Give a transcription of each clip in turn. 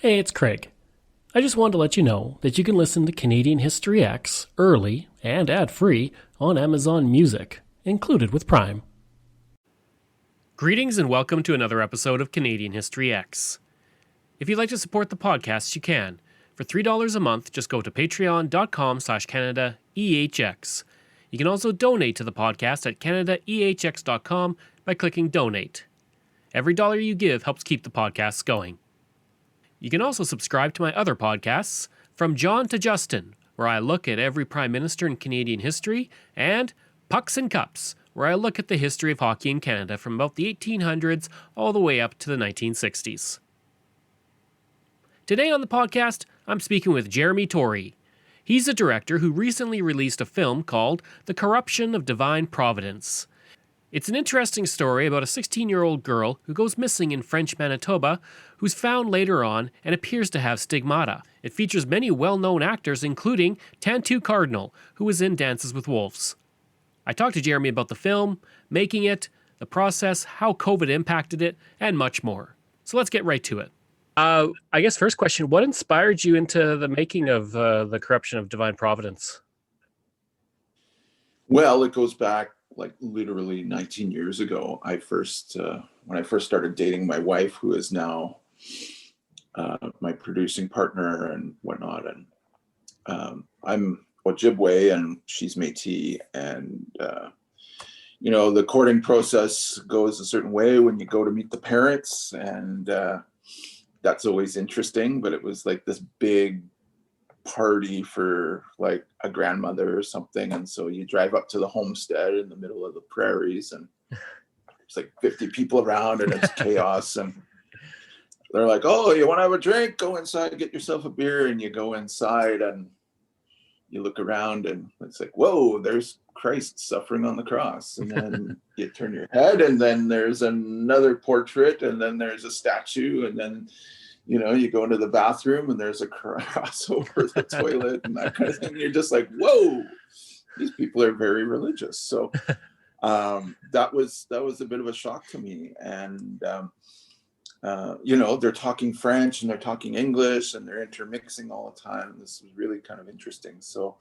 Hey, it's Craig. I just wanted to let you know that you can listen to Canadian History X early and ad-free on Amazon Music, included with Prime. Greetings and welcome to another episode of Canadian History X. If you'd like to support the podcast, you can. For $3 a month, just go to patreon.com/CanadaEHX. You can also donate to the podcast at CanadaEHX.com by clicking Donate. Every dollar you give helps keep the podcasts going. You can also subscribe to my other podcasts, From John to Justin, where I look at every Prime Minister in Canadian history, and Pucks and Cups, where I look at the history of hockey in Canada from about the 1800s all the way up to the 1960s. Today on the podcast, I'm speaking with Jeremy Torrie. He's a director who recently released a film called The Corruption of Divine Providence. It's an interesting story about a 16-year-old girl who goes missing in French Manitoba, who's found later on and appears to have stigmata. It features many well-known actors, including Tantoo Cardinal, who was in Dances with Wolves. I talked to Jeremy about the film, making it, the process, how COVID impacted it, and much more. So let's get right to it. I guess first question, what inspired you into the making of The Corruption of Divine Providence? Well, it goes back like literally 19 years ago. When I first started dating my wife, who is now my producing partner and whatnot. And I'm Ojibwe and she's Métis. And, the courting process goes a certain way when you go to meet the parents. And that's always interesting. But it was like this big party for like a grandmother or something, and so you drive up to the homestead in the middle of the prairies and there's like 50 people around and it's chaos, and they're like, oh, you want to have a drink, go inside, get yourself a beer. And you go inside and you look around and it's like, whoa, there's Christ suffering on the cross. And then you turn your head and then there's another portrait and then there's a statue, and then you go into the bathroom and there's a cross over the toilet and that kind of thing. You're just like, whoa, these people are very religious. So that was a bit of a shock to me. And, they're talking French and they're talking English and they're intermixing all the time. This was really kind of interesting. So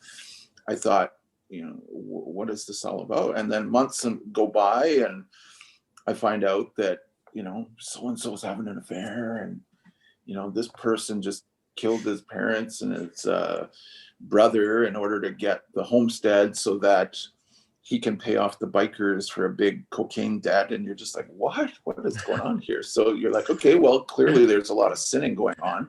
I thought, what is this all about? And then months go by and I find out that, so-and-so's having an affair, and this person just killed his parents and his brother in order to get the homestead so that he can pay off the bikers for a big cocaine debt. And you're just like, what is going on here? So you're like, okay, well, clearly there's a lot of sinning going on.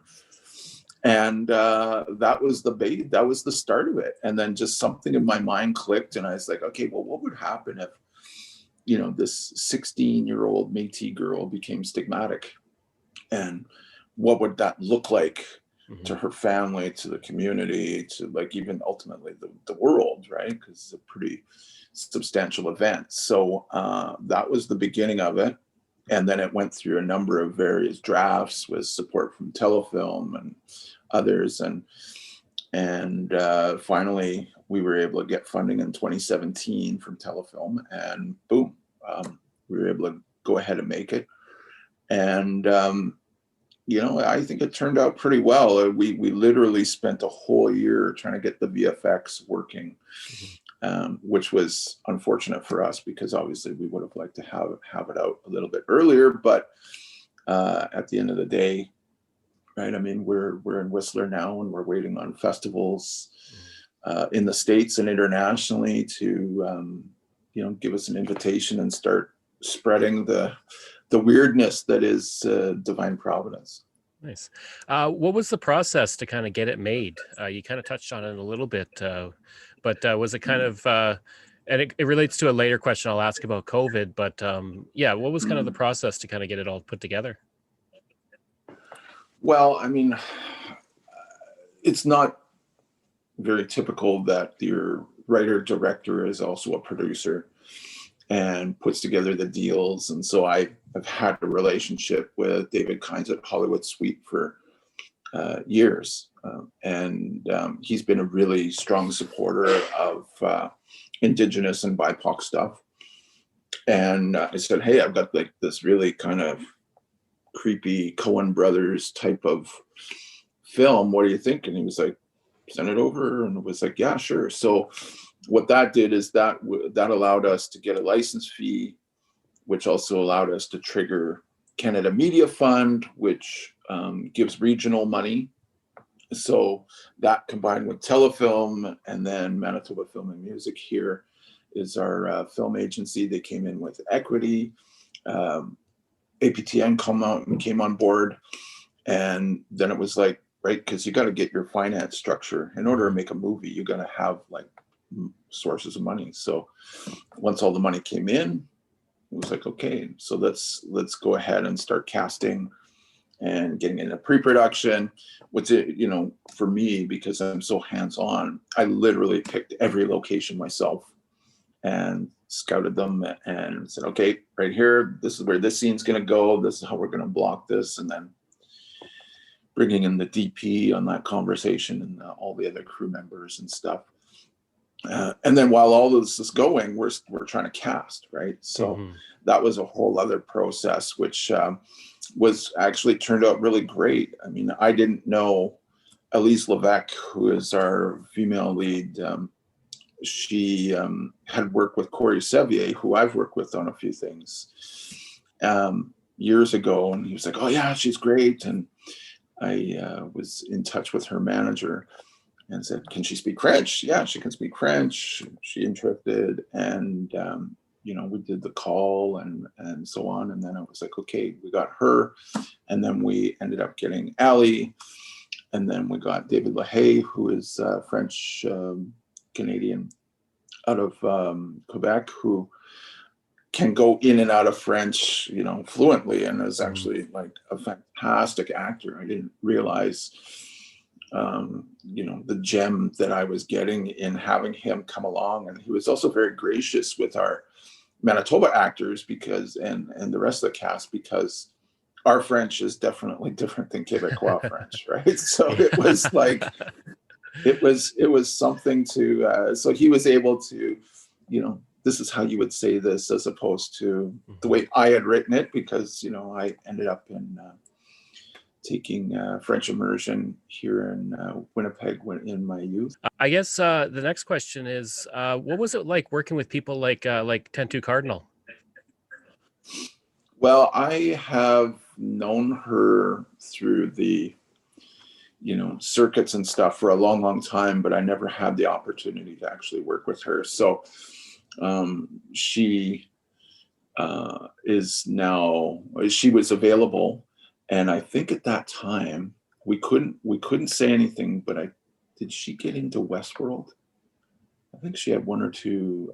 And that was the start of it. And then just something in my mind clicked and I was like, okay, well, what would happen if, this 16-year-old Métis girl became stigmatic? And what would that look like to her family, to the community, to like even ultimately the world, right? Because it's a pretty substantial event. So that was the beginning of it. And then it went through a number of various drafts with support from Telefilm and others. And finally, we were able to get funding in 2017 from Telefilm, and boom, we were able to go ahead and make it. And I think it turned out pretty well. We literally spent a whole year trying to get the VFX working, which was unfortunate for us because obviously we would have liked to have it out a little bit earlier. But at the end of the day, right? I mean, we're in Whistler now, and we're waiting on festivals in the States and internationally to give us an invitation and start spreading the weirdness that is Divine Providence. Nice. What was the process to kind of get it made? You kind of touched on it a little bit, but was it kind of, and it relates to a later question I'll ask about COVID, but what was kind of the process to kind of get it all put together? Well, I mean, it's not very typical that your writer-director is also a producer and puts together the deals. And so I've had a relationship with David Kynes at Hollywood Suite for years. And he's been a really strong supporter of Indigenous and BIPOC stuff. And I said, hey, I've got like this really kind of creepy Coen Brothers type of film. What do you think? And he was like, send it over. And it was like, yeah, sure. So what that did is that allowed us to get a license fee, which also allowed us to trigger Canada Media Fund, which gives regional money. So that combined with Telefilm, and then Manitoba Film and Music here is our film agency. They came in with equity. APTN came on board. And then it was like, right, because you got to get your finance structure. In order to make a movie, you got to have like sources of money. So once all the money came in, it was like, okay, so let's go ahead and start casting and getting into pre-production. What's it, you know, for me, because I'm so hands-on, I literally picked every location myself and scouted them and said, okay, right here, this is where this scene's going to go. This is how we're going to block this. And then bringing in the DP on that conversation and all the other crew members and stuff. And then while all this is going, we're trying to cast, right? So that was a whole other process, which was actually turned out really great. I mean, I didn't know Elise Levesque, who is our female lead. She had worked with Corey Sevier, who I've worked with on a few things years ago. And he was like, oh yeah, she's great. And I was in touch with her manager and said, can she speak French? Yeah, she can speak French. She interested. And, you know, we did the call and so on. And then I was like, okay, we got her. And then we ended up getting Ali. And then we got David LaHaye, who is French Canadian out of Quebec, who can go in and out of French, you know, fluently, and is actually like a fantastic actor. I didn't realize, you know, the gem that I was getting in having him come along. And he was also very gracious with our Manitoba actors because, and the rest of the cast, because our French is definitely different than Quebecois French, right? So it was like, it was something to, so he was able to, you know, this is how you would say this, as opposed to the way I had written it, because, you know, I ended up in taking French immersion here in Winnipeg in my youth. I guess the next question is, what was it like working with people like Tantoo Cardinal? Well, I have known her through the, you know, circuits and stuff for a long, long time, but I never had the opportunity to actually work with her. So she is now, she was available. And I think at that time we couldn't say anything, but did she get into Westworld? I think she had one or two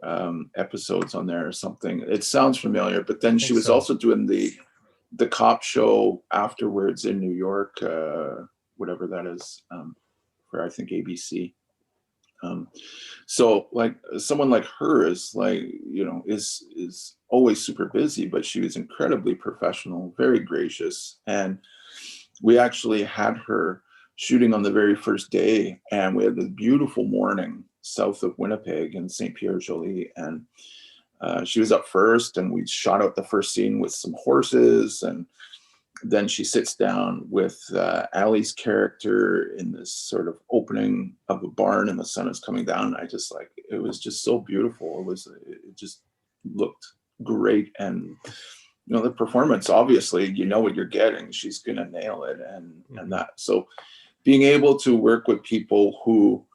episodes on there or something. It sounds familiar, but then she was also doing the cop show afterwards in New York, whatever that is, for I think ABC. So like someone like her is like, you know, is always super busy, but she was incredibly professional, very gracious. And we actually had her shooting on the very first day, and we had this beautiful morning south of Winnipeg in St. Pierre-Jolie. And she was up first, and we shot out the first scene with some horses, and then she sits down with Ali's character in this sort of opening of a barn, and the sun is coming down. I just like, it was just so beautiful. It just looked great. And, you know, the performance, obviously, you know what you're getting. She's going to nail it. And that, so being able to work with people who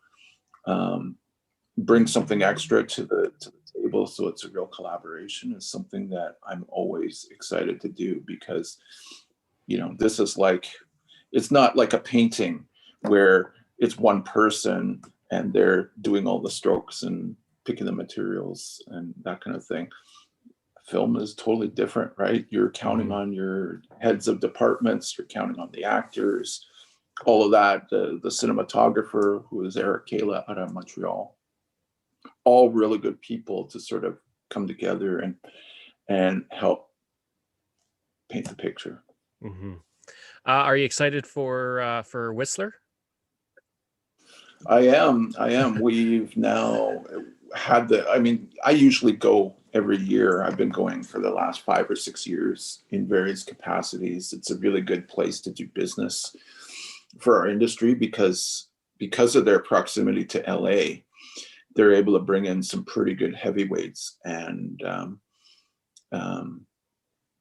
bring something extra to the table, so it's a real collaboration, is something that I'm always excited to do, because, you know, this is like, it's not like a painting where it's one person and they're doing all the strokes and picking the materials and that kind of thing. Film is totally different, right? You're counting on your heads of departments, you're counting on the actors, all of that, the cinematographer, who is Eric Kayla out of Montreal, all really good people to sort of come together and help paint the picture. Are you excited for Whistler? I am. We've now had I usually go every year. I've been going for the last 5 or 6 years in various capacities. It's a really good place to do business for our industry because of their proximity to LA. They're able to bring in some pretty good heavyweights, and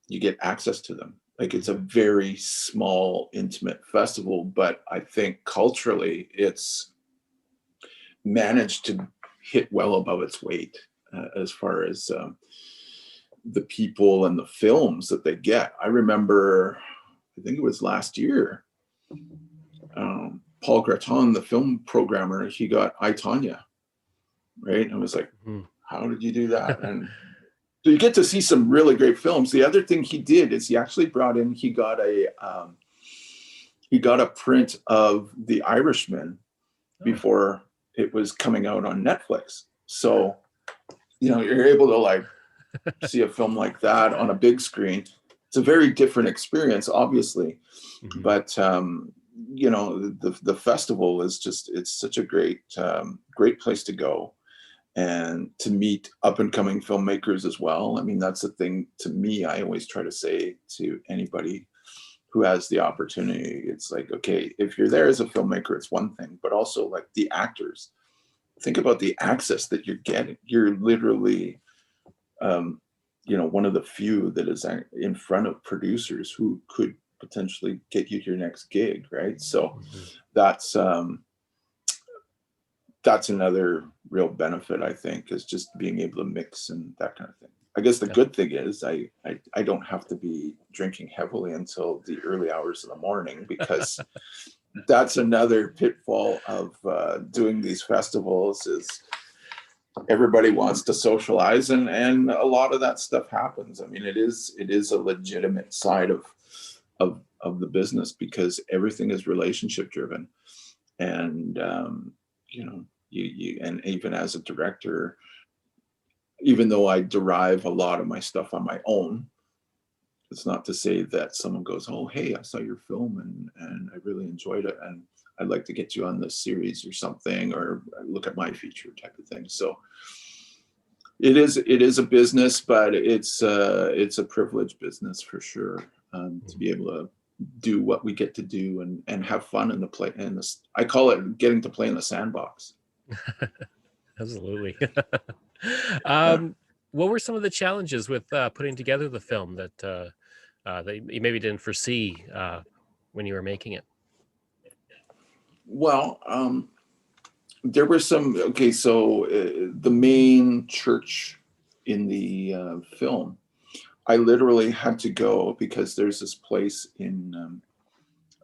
you get access to them. Like, it's a very small, intimate festival, but I think culturally it's managed to hit well above its weight as far as the people and the films that they get. I remember, I think it was last year, Paul Graton, the film programmer, he got I, Tonya, right? And I was like, how did you do that? And so you get to see some really great films. The other thing he did is he actually brought in, he got a print of The Irishman before it was coming out on Netflix. So, you're able to like see a film like that on a big screen. It's a very different experience, obviously, but the festival is just, it's such a great place to go and to meet up and coming filmmakers as well. I mean, that's the thing to me, I always try to say to anybody who has the opportunity. It's like, okay, if you're there as a filmmaker, it's one thing, but also like the actors, think about the access that you're getting. You're literally, one of the few that is in front of producers who could potentially get you your next gig, right? So that's another real benefit, I think, is just being able to mix and that kind of thing. I guess the good thing is I don't have to be drinking heavily until the early hours of the morning, because that's another pitfall of doing these festivals is everybody wants to socialize, and a lot of that stuff happens. I mean, it is a legitimate side of the business, because everything is relationship driven. And you and even as a director, even though I derive a lot of my stuff on my own, it's not to say that someone goes, oh, hey, I saw your film and I really enjoyed it, and I'd like to get you on this series or something, or look at my feature type of thing. So it is a business, but it's a privileged business for sure, to be able to do what we get to do and have fun in the play. And I call it getting to play in the sandbox. Absolutely. What were some of the challenges with putting together the film that you maybe didn't foresee when you were making it? Well, there were some. Okay, so the main church in the film, I literally had to go because there's this place in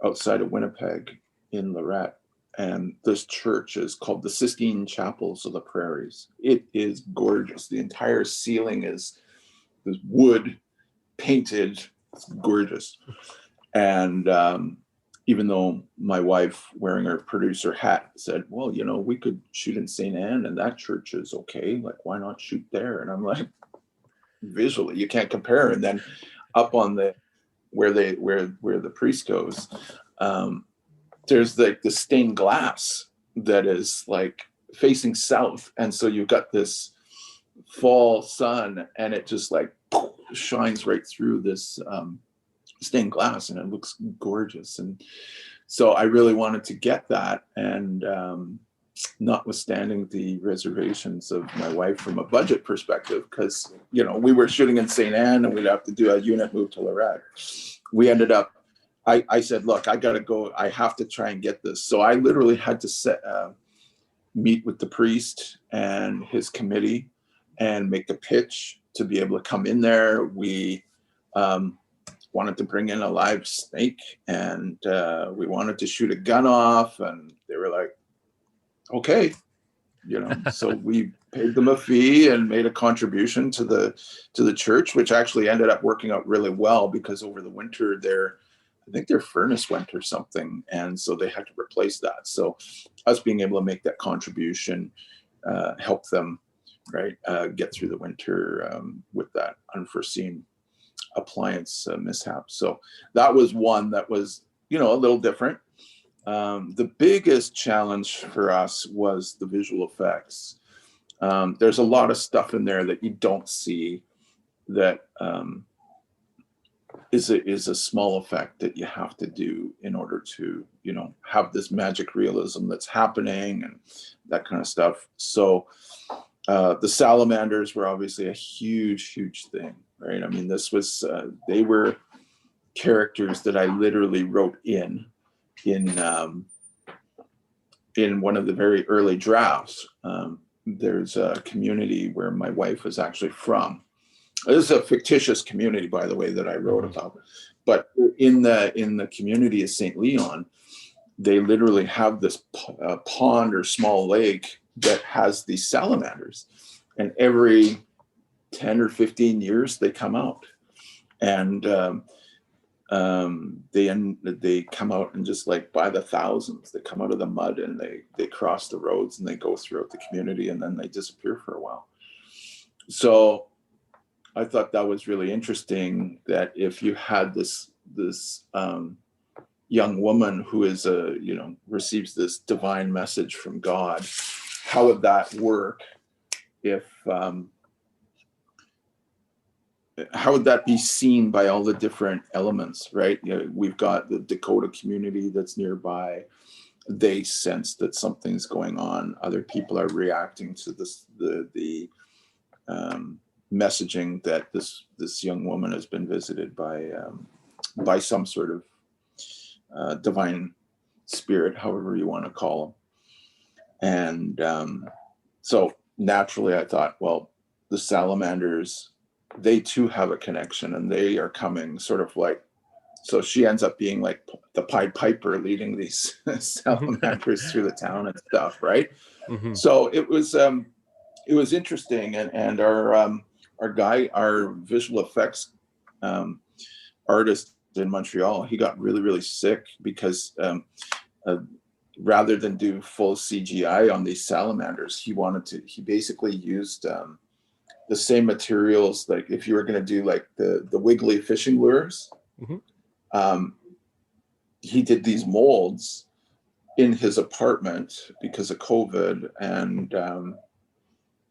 outside of Winnipeg in Lorette, and this church is called the Sistine Chapels of the Prairies. It is gorgeous. The entire ceiling is this wood painted. It's gorgeous. And even though my wife, wearing her producer hat, said, well, we could shoot in St. Anne and that church is okay. Like, why not shoot there? And I'm like, visually, you can't compare. And then up on where the priest goes, there's like the stained glass that is like facing south. And so you've got this fall sun and it just like shines right through this stained glass, and it looks gorgeous. And so I really wanted to get that. And notwithstanding the reservations of my wife from a budget perspective, because, we were shooting in St. Anne and we'd have to do a unit move to Lorette. We ended up, I said, look, I got to go. I have to try and get this. So I literally had to meet with the priest and his committee and make a pitch to be able to come in there. We wanted to bring in a live snake, and we wanted to shoot a gun off, and they were like, okay, so we paid them a fee and made a contribution to the church, which actually ended up working out really well, because over the winter I think their furnace went or something, and so they had to replace that. So us being able to make that contribution helped them, right, get through the winter with that unforeseen appliance mishap. So that was one that was, a little different. The biggest challenge for us was the visual effects. There's a lot of stuff in there that you don't see that is a small effect that you have to do in order to, have this magic realism that's happening and that kind of stuff. So the salamanders were obviously a huge thing, right? I mean, this was they were characters that I literally wrote in one of the very early drafts. There's a community where my wife was actually from. This is a fictitious community, by the way, that I wrote about. But in the community of St. Leon, they literally have this pond or small lake that has these salamanders, and every 10 or 15 years they come out, and they come out and just like by the thousands, they come out of the mud and they cross the roads and they go throughout the community and then they disappear for a while. So I thought that was really interesting, that if you had this young woman who is receives this divine message from God, how would that work? How would that be seen by all the different elements, right? We've got the Dakota community that's nearby. They sense that something's going on. Other people are reacting to the messaging that this young woman has been visited by some sort of divine spirit, however you want to call them. And so naturally I thought, well, the salamanders, they too have a connection, and they are coming sort of like, so she ends up being like the Pied Piper leading these salamanders through the town and stuff, right? Mm-hmm. So it was interesting, and our visual effects artist in Montreal, he got really sick because rather than do full CGI on these salamanders, he basically used the same materials, like if you were going to do like the wiggly fishing lures. Mm-hmm. He did these molds in his apartment because of COVID, and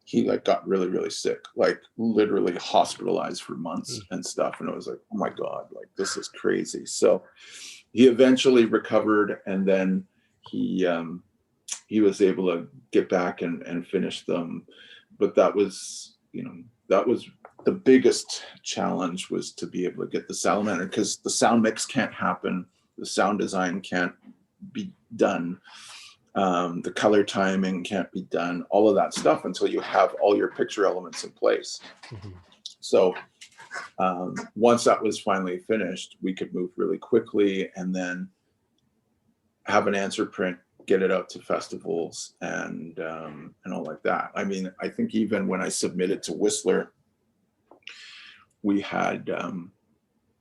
he like got really sick, like literally hospitalized for months and stuff. And it was like, oh my God, like this is crazy. So he eventually recovered, and then he was able to get back and finish them. But that was the biggest challenge, was to be able to get the salamander, because the sound mix can't happen, the sound design can't be done, the color timing can't be done, all of that stuff until you have all your picture elements in place. Mm-hmm. So once that was finally finished, we could move really quickly and then have an answer print, get it out to festivals and all like that. I mean, I think even when I submitted to Whistler, we had,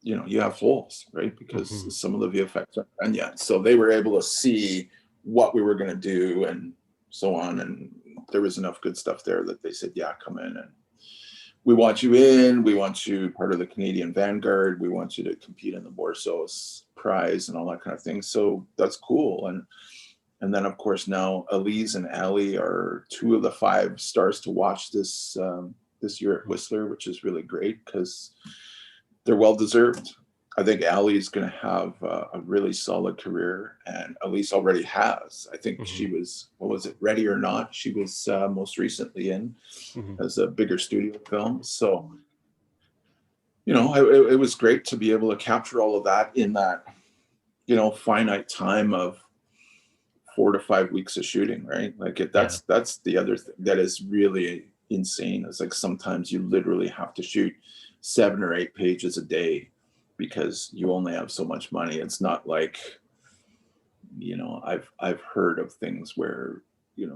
you have holes, right? Because mm-hmm. some of the VFX aren't done yet. So they were able to see what we were going to do and so on. And there was enough good stuff there that they said, yeah, come in, and we want you in. We want you part of the Canadian Vanguard. We want you to compete in the Borsos Prize and all that kind of thing. So that's cool. And then, of course, now Elise and Ali are 2 of the 5 stars to watch this year at Whistler, which is really great because they're well-deserved. I think Ali is going to have a really solid career, and Elise already has. I think mm-hmm. she was, what was it, Ready or Not? She was most recently in mm-hmm. as a bigger studio film. So, it was great to be able to capture all of that in that, finite time of 4 to 5 weeks of shooting, right? Like that's the other thing that is really insane. It's like sometimes you literally have to shoot 7 or 8 pages a day because you only have so much money. It's not like, I've heard of things where,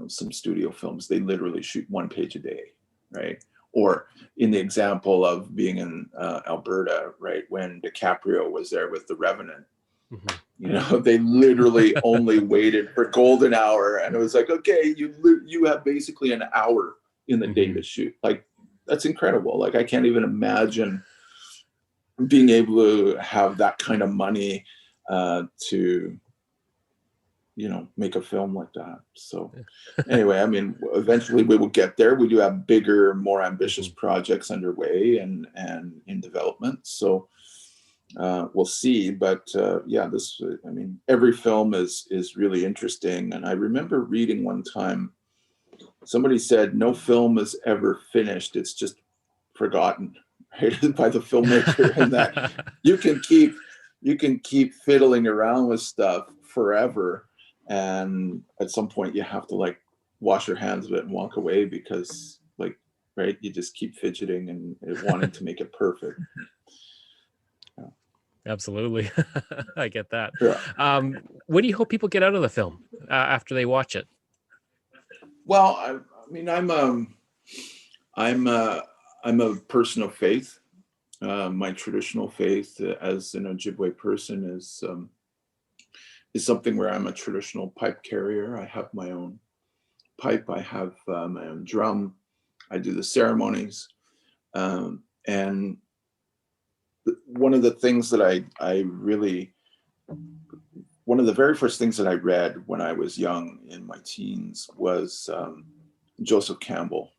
some studio films, they literally shoot 1 page a day, right? Or in the example of being in Alberta, right, when DiCaprio was there with The Revenant, mm-hmm. They literally only waited for golden hour, and it was like, okay, you have basically an hour in the mm-hmm. day to shoot. Like, that's incredible. Like, I can't even imagine being able to have that kind of money to make a film like that. So anyway, I mean, eventually we will get there. We do have bigger, more ambitious projects underway and in development. So we'll see. But every film is really interesting. And I remember reading one time, somebody said, no film is ever finished. It's just forgotten, right, by the filmmaker, and that you can keep fiddling around with stuff forever, and at some point you have to like wash your hands of it and walk away, because like, right, you just keep fidgeting and wanting to make it perfect. Absolutely. I get that. Yeah. What do you hope people get out of the film after they watch it? Well, I mean, I'm a person of faith. My traditional faith as an Ojibwe person is something where I'm a traditional pipe carrier. I have my own pipe. I have my own drum. I do the ceremonies. And one of the things that one of the very first things that I read when I was young in my teens was Joseph Campbell.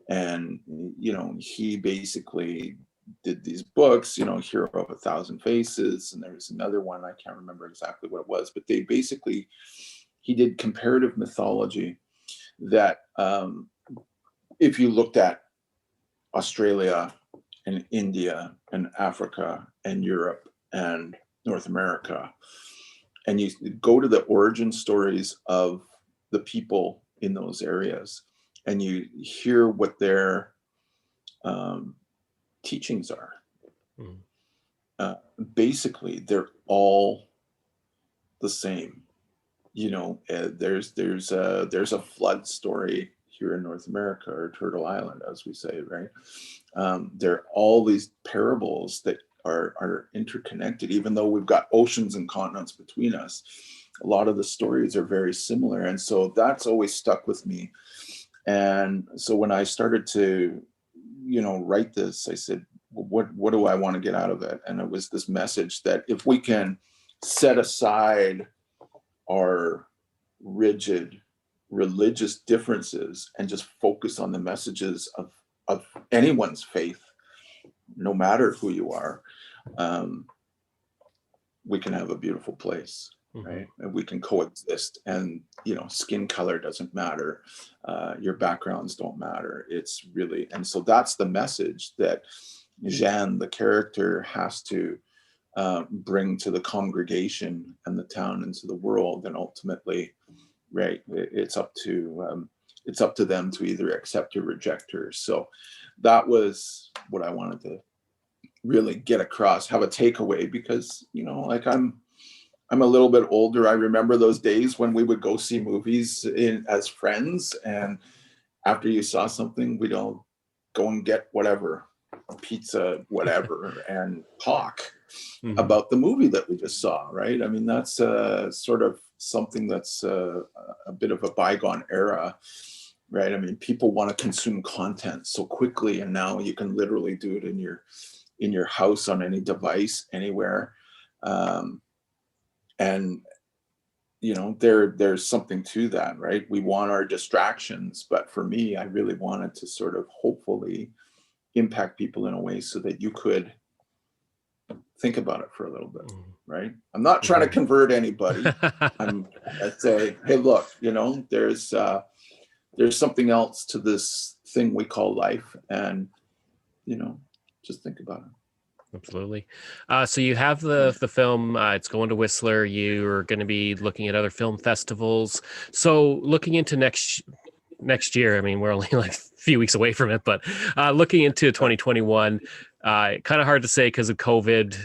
And, he basically did these books, Hero of 1,000 Faces. And there was another one, I can't remember exactly what it was, but he did comparative mythology that if you looked at Australia and India and Africa and Europe and North America, and you go to the origin stories of the people in those areas, and you hear what their teachings are. Basically, they're all the same. There's a flood story here in North America, or Turtle Island, as we say, right? There are all these parables that are interconnected, even though we've got oceans and continents between us. A lot of the stories are very similar, and so that's always stuck with me. And so when I started to write this, I said, what do I want to get out of it? And it was this message that if we can set aside our rigid religious differences and just focus on the messages of anyone's faith, no matter who you are, we can have a beautiful place, right? And we can coexist, and skin color doesn't matter, your backgrounds don't matter. It's really, and so that's the message that Jeanne, the character, has to bring to the congregation and the town and to the world. And ultimately, right, it's up to them to either accept or reject her. So that was what I wanted to really get across, have a takeaway, because like I'm a little bit older. I remember those days when we would go see movies as friends, and after you saw something, we'd all go and get whatever, pizza, whatever, and talk about the movie that we just saw, right? I mean, that's sort of something that's a bit of a bygone era, right? I mean, people want to consume content so quickly, and now you can literally do it in your house, on any device, anywhere. And there's something to that, right? We want our distractions, but for me, I really wanted to sort of hopefully impact people in a way so that you could think about it for a little bit, right? I'm not trying to convert anybody. I say, hey, look, there's something else to this thing we call life, and just think about it. Absolutely. So you have the film, it's going to Whistler. You're going to be looking at other film festivals. So looking into next year, I mean, we're only like a few weeks away from it, but looking into 2021, kind of hard to say because of COVID,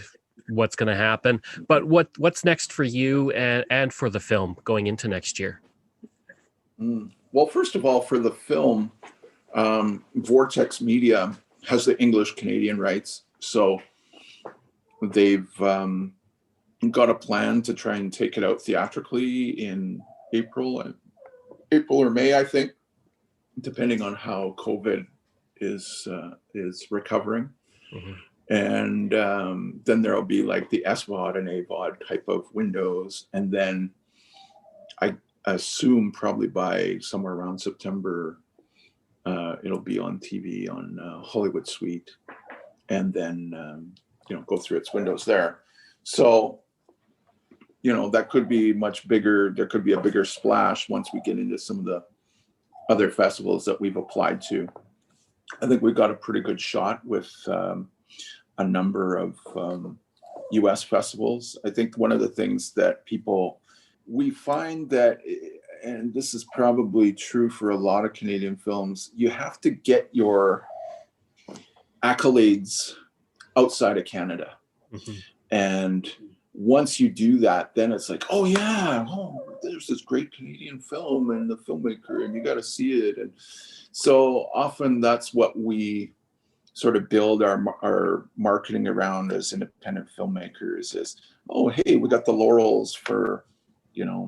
what's going to happen. But what's next for you and for the film going into next year? Well, first of all, for the film, Vortex Media has the English Canadian rights. So they've got a plan to try and take it out theatrically in April or May, I think, depending on how COVID is recovering. And then there'll be like the SVOD and AVOD type of windows, and then I assume probably by somewhere around September, it'll be on TV on Hollywood Suite, and then go through its windows there. So that could be much bigger. There could be a bigger splash once we get into some of the other festivals that we've applied to. I think we've got a pretty good shot with a number of US festivals. I think one of the things that we find that, and this is probably true for a lot of Canadian films, you have to get your accolades outside of Canada. Mm-hmm. And once you do that, then it's like, oh yeah, there's this great Canadian film and the filmmaker, and you got to see it. And so often that's what we sort of build our marketing around as independent filmmakers is, oh, hey, we got the laurels for,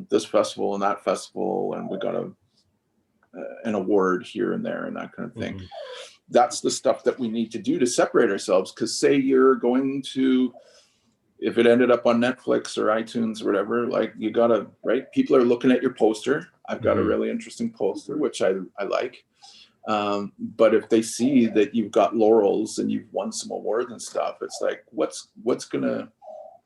this festival and that festival, and we got an award here and there and that kind of thing. Mm-hmm. That's the stuff that we need to do to separate ourselves. Because say you're going to, if it ended up on Netflix or iTunes or whatever, like you gotta, right? People are looking at your poster. I've got a really interesting poster, which I like. But if they see that you've got laurels and you've won some awards and stuff, it's like, what's gonna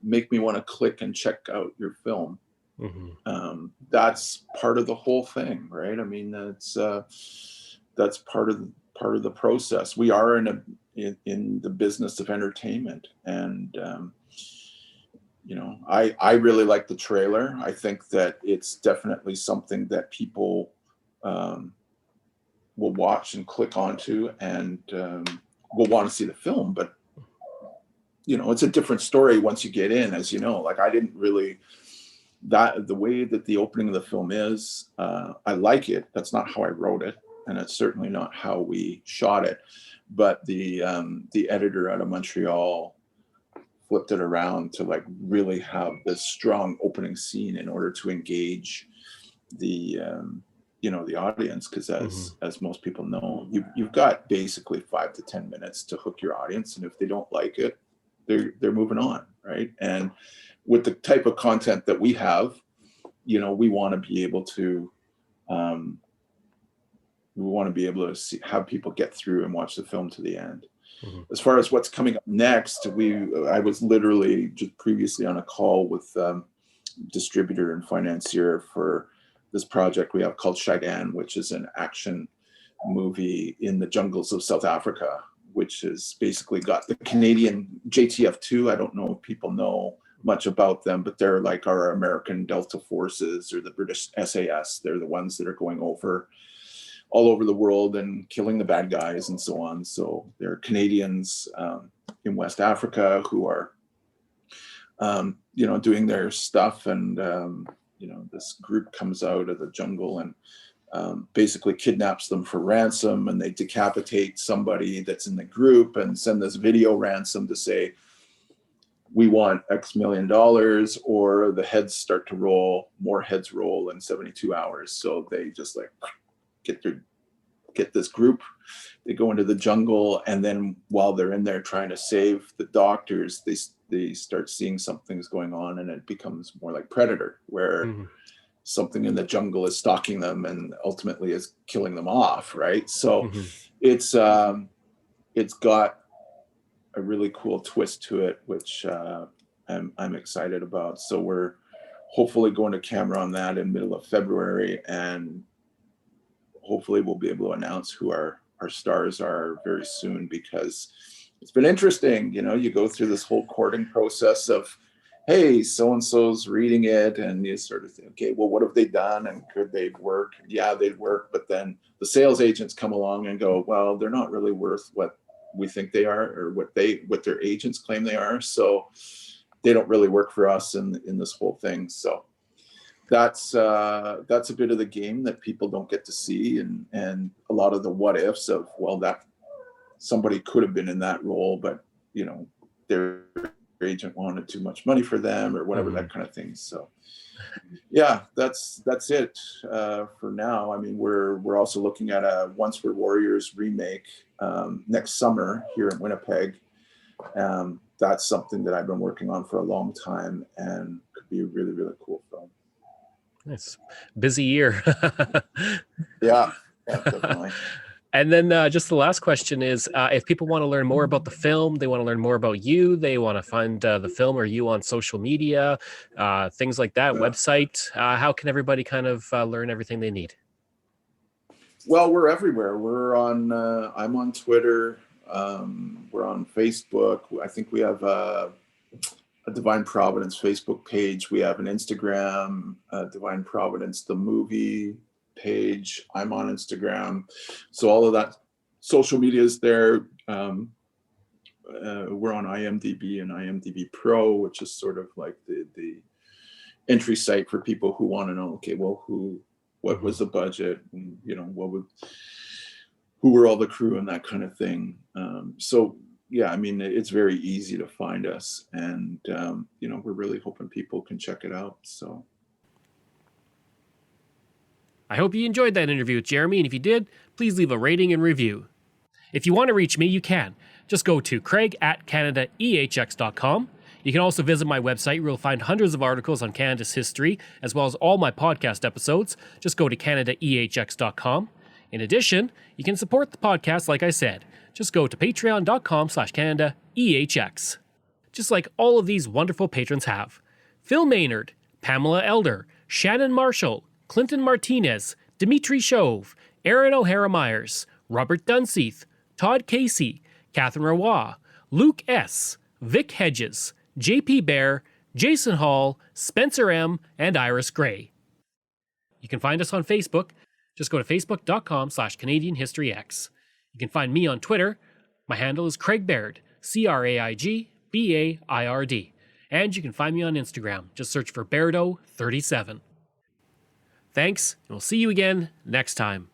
make me want to click and check out your film? Mm-hmm. That's part of the whole thing, right? I mean, that's part of the process. We are in the business of entertainment, and I really like the trailer. I think that it's definitely something that people will watch and click onto, and will want to see the film. But it's a different story once you get in, as you know. Like, I didn't really, the way that the opening of the film is, I like it. That's not how I wrote it, and it's certainly not how we shot it. But the editor out of Montreal flipped it around to like really have this strong opening scene in order to engage the audience, because as most people know, you've got basically 5 to 10 minutes to hook your audience, and if they don't like it, they're moving on, right? And with the type of content that we have, we want to be able to have people get through and watch the film to the end. Mm-hmm. As far as what's coming up next, I was literally just previously on a call with distributor and financier for this project we have called Mastadon, which is an action movie in the jungles of South Africa, which has basically got the Canadian JTF2. I don't know if people know much about them, but they're like our American Delta Forces or the British SAS. They're the ones that are going all over the world and killing the bad guys and so on. So there are Canadians in West Africa who are, doing their stuff, and this group comes out of the jungle and basically kidnaps them for ransom, and they decapitate somebody that's in the group and send this video ransom to say, we want X million dollars, or the heads start to roll, more heads roll in 72 hours. So they just like get this group, they go into the jungle, and then while they're in there trying to save the doctors, they start seeing something's going on, and it becomes more like Predator, where something in the jungle is stalking them and ultimately is killing them off, right? So it's got a really cool twist to it, which I'm excited about. So we're hopefully going to camera on that in middle of February, and hopefully we'll be able to announce who our stars are very soon, because it's been interesting. You go through this whole courting process of, hey, so-and-so's reading it, and you sort of think, okay, well, what have they done, and could they work? Yeah, they'd work, but then the sales agents come along and go, well, they're not really worth what we think they are, or what their agents claim they are, so they don't really work for us in this whole thing. So that's a bit of the game that people don't get to see, and a lot of the what ifs of, well, that somebody could have been in that role, but their agent wanted too much money for them, or whatever, that kind of thing. So yeah, that's it for now. I mean, we're also looking at a Once We're Warriors remake next summer here in Winnipeg. That's something that I've been working on for a long time, and could be a really, really cool film. Nice. Busy year. Yeah, definitely. And then just the last question is, if people want to learn more about the film, they want to learn more about you, they want to find the film or you on social media, things like that, website, how can everybody kind of learn everything they need? Well, we're everywhere. We're on, I'm on Twitter. We're on Facebook. I think we have a Divine Providence Facebook page. We have an Instagram, Divine Providence, the movie page. I'm on Instagram. So all of that social media is there. We're on IMDb and IMDb Pro, which is sort of like the entry site for people who want to know, okay, well, what was the budget, and, you know, who were all the crew and that kind of thing. So yeah, I mean, it's very easy to find us, and you know, we're really hoping people can check it out. So I hope you enjoyed that interview with Jeremy, and if you did, please leave a rating and review. If you want to reach me, you can. Just go to craig@canadaehx.com. You can also visit my website where you'll find hundreds of articles on Canada's history, as well as all my podcast episodes. Just go to canadaehx.com. In addition, you can support the podcast like I said. Just go to patreon.com/CanadaEHX. Just like all of these wonderful patrons have. Phil Maynard, Pamela Elder, Shannon Marshall, Clinton Martinez, Dimitri Chauve, Aaron O'Hara Myers, Robert Dunseith, Todd Casey, Catherine Roy, Luke S., Vic Hedges, JP Bear, Jason Hall, Spencer M., and Iris Gray. You can find us on Facebook. Just go to facebook.com/CanadianHistoryX. You can find me on Twitter. My handle is Craig Baird, CraigBaird. And you can find me on Instagram. Just search for Bairdo37. Thanks, and we'll see you again next time.